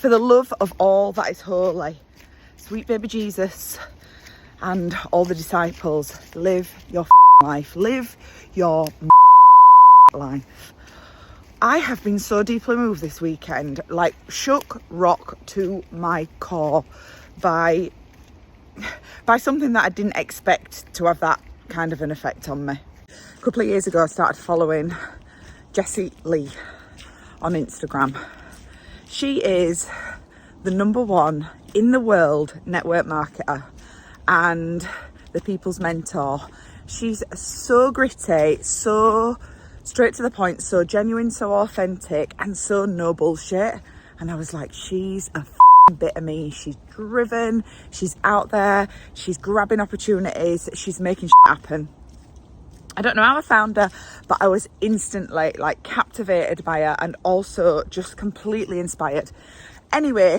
for the love of all that is holy, sweet baby Jesus and all the disciples, live your life. Live your life. I have been so deeply moved this weekend, like shook rock to my core by something that I didn't expect to have that kind of an effect on me. A couple of years ago, I started following Jessie Lee on Instagram. She is the #1 in the world network marketer and the people's mentor. She's so gritty, so straight to the point, so genuine, so authentic, and so no bullshit. And I was like, she's a bit of me. She's driven, she's out there, she's grabbing opportunities, she's making shit happen. I don't know how I found her, but I was instantly like captivated by her and also just completely inspired. Anyway,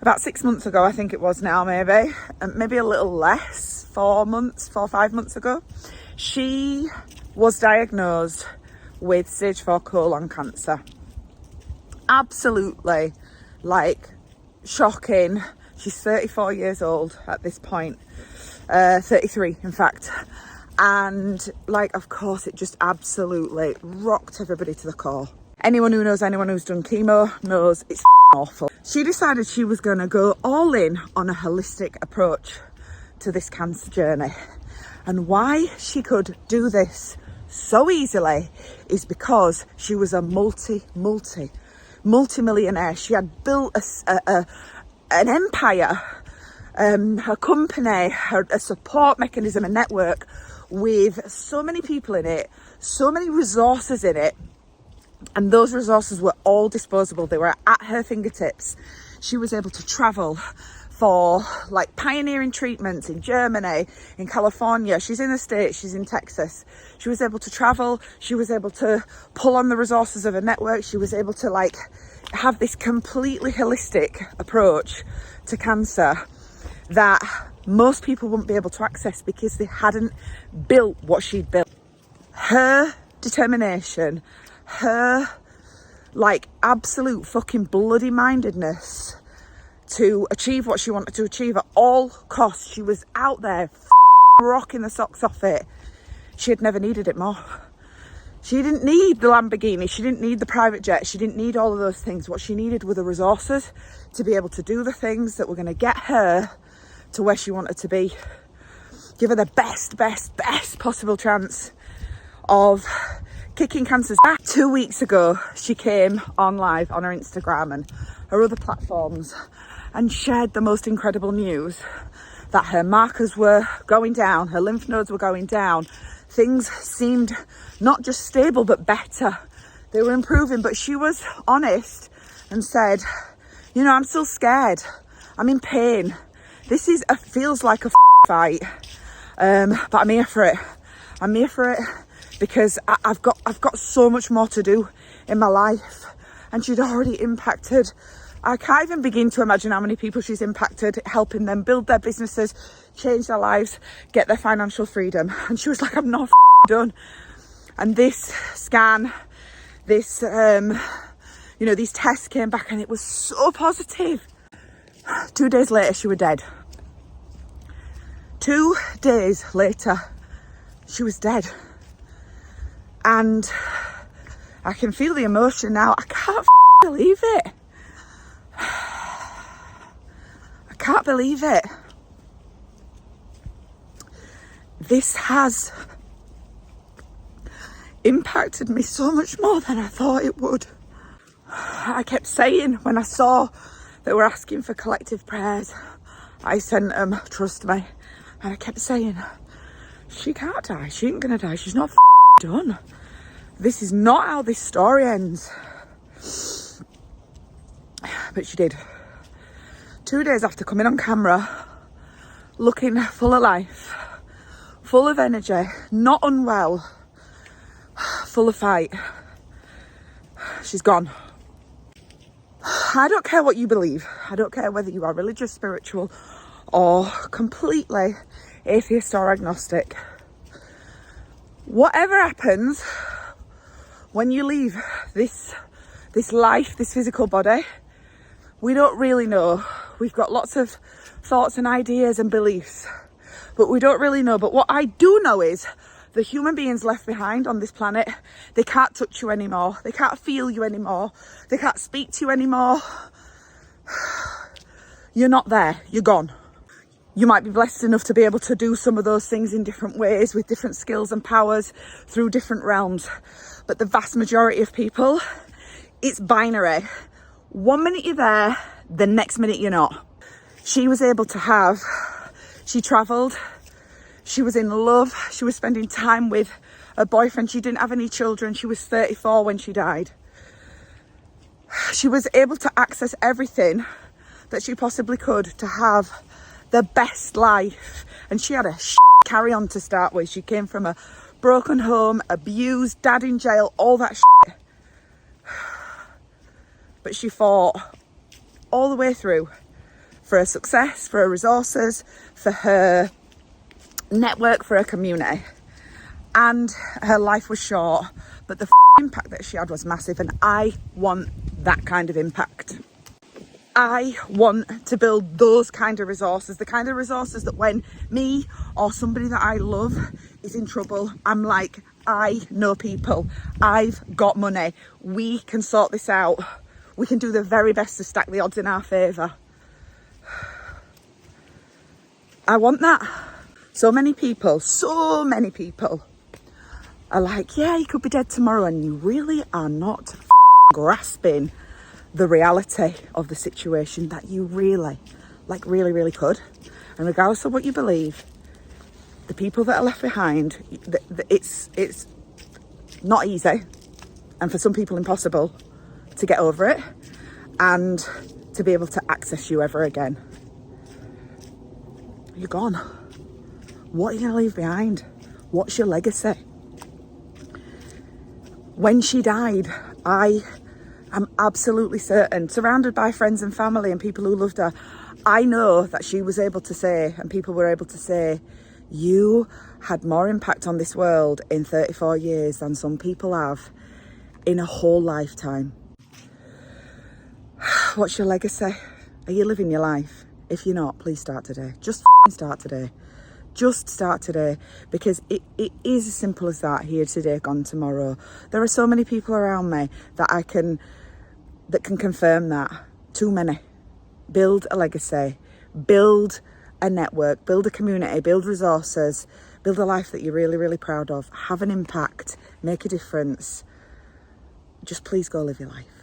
about 6 months ago, I think it was now, maybe a little less, 4 or 5 months ago, she was diagnosed with stage 4 colon cancer. Absolutely, like, shocking. She's 34 years old at this point, 33 in fact. And like, of course, it just absolutely rocked everybody to the core. Anyone who knows anyone who's done chemo knows it's awful. She decided she was going to go all in on a holistic approach to this cancer journey. And why she could do this so easily is because she was a multi-millionaire. She had built an empire, her company, a support mechanism, a network with so many people in it, so many resources in it, and those resources were all disposable. They were at her fingertips. She was able to travel for like pioneering treatments in Germany, in California. She's in the States, she's in Texas. She was able to travel, she was able to pull on the resources of a network. She was able to like have this completely holistic approach to cancer that most people wouldn't be able to access because they hadn't built what she'd built. Her determination, her like absolute fucking bloody mindedness to achieve what she wanted to achieve at all costs. She was out there rocking the socks off it. She had never needed it more. She didn't need the Lamborghini, she didn't need the private jet, she didn't need all of those things. What she needed were the resources to be able to do the things that were going to get her to where she wanted to be. Give her the best possible chance of kicking cancer's ass. 2 weeks ago, she came on live on her Instagram and her other platforms and shared the most incredible news that her markers were going down, her lymph nodes were going down. Things seemed not just stable, but better. They were improving, but she was honest and said, you know, I'm still scared. I'm in pain. This feels like a fight, but I'm here for it. I'm here for it because I've got so much more to do in my life. And she'd already impacted, I can't even begin to imagine how many people she's impacted, helping them build their businesses, change their lives, get their financial freedom. And she was like, I'm not done. And this scan, this, these tests came back and it was so positive. 2 days later, she was dead. 2 days later, she was dead. And I can feel the emotion now. I can't believe it. I can't believe it. This has impacted me so much more than I thought it would. I kept saying when I saw they were asking for collective prayers, I sent them, trust me. And I kept saying, she can't die, she ain't gonna die, she's not done. This is not how this story ends. But she did. 2 days after coming on camera, looking full of life, full of energy, not unwell, full of fight, she's gone. I don't care what you believe. I don't care whether you are religious, spiritual, or completely atheist or agnostic. Whatever happens when you leave this life, this physical body, We don't really know. We've got lots of thoughts and ideas and beliefs, but we don't really know. But what I do know is the human beings left behind on this planet, they can't touch you anymore. They can't feel you anymore. They can't speak to you anymore. You're not there. You're gone. You might be blessed enough to be able to do some of those things in different ways with different skills and powers through different realms. But the vast majority of people, it's binary. 1 minute you're there, the next minute you're not. She was able to she travelled, she was in love, she was spending time with a boyfriend. She didn't have any children. She was 34 when she died. She was able to access everything that she possibly could to have the best life. And she had a carry on to start with. She came from a broken home, abused, dad in jail, all that shit. But she fought all the way through for her success, for her resources, for her network, for her community. And her life was short, but the impact that she had was massive. And I want that kind of impact. I want to build those kind of resources, the kind of resources that when me or somebody that I love is in trouble, I'm like, I know people, I've got money, we can sort this out. We can do the very best to stack the odds in our favour. I want that. So many people are like, yeah, you could be dead tomorrow, and you really are not grasping the reality of the situation that you really could. And regardless of what you believe, the people that are left behind, it's not easy, and for some people impossible to get over it and to be able to access you ever again. You're gone. What are you going to leave behind? What's your legacy? When she died, I am absolutely certain, surrounded by friends and family and people who loved her, I know that she was able to say, and people were able to say, you had more impact on this world in 34 years than some people have in a whole lifetime. What's your legacy? Are you living your life? If you're not, please start today. Just start today. Just start today, because it is as simple as that. Here today, gone tomorrow. There are so many people around me that can confirm that. Too many. Build a legacy, build a network, build a community, build resources, build a life that you're really, really proud of. Have an impact, make a difference. Just please go live your life.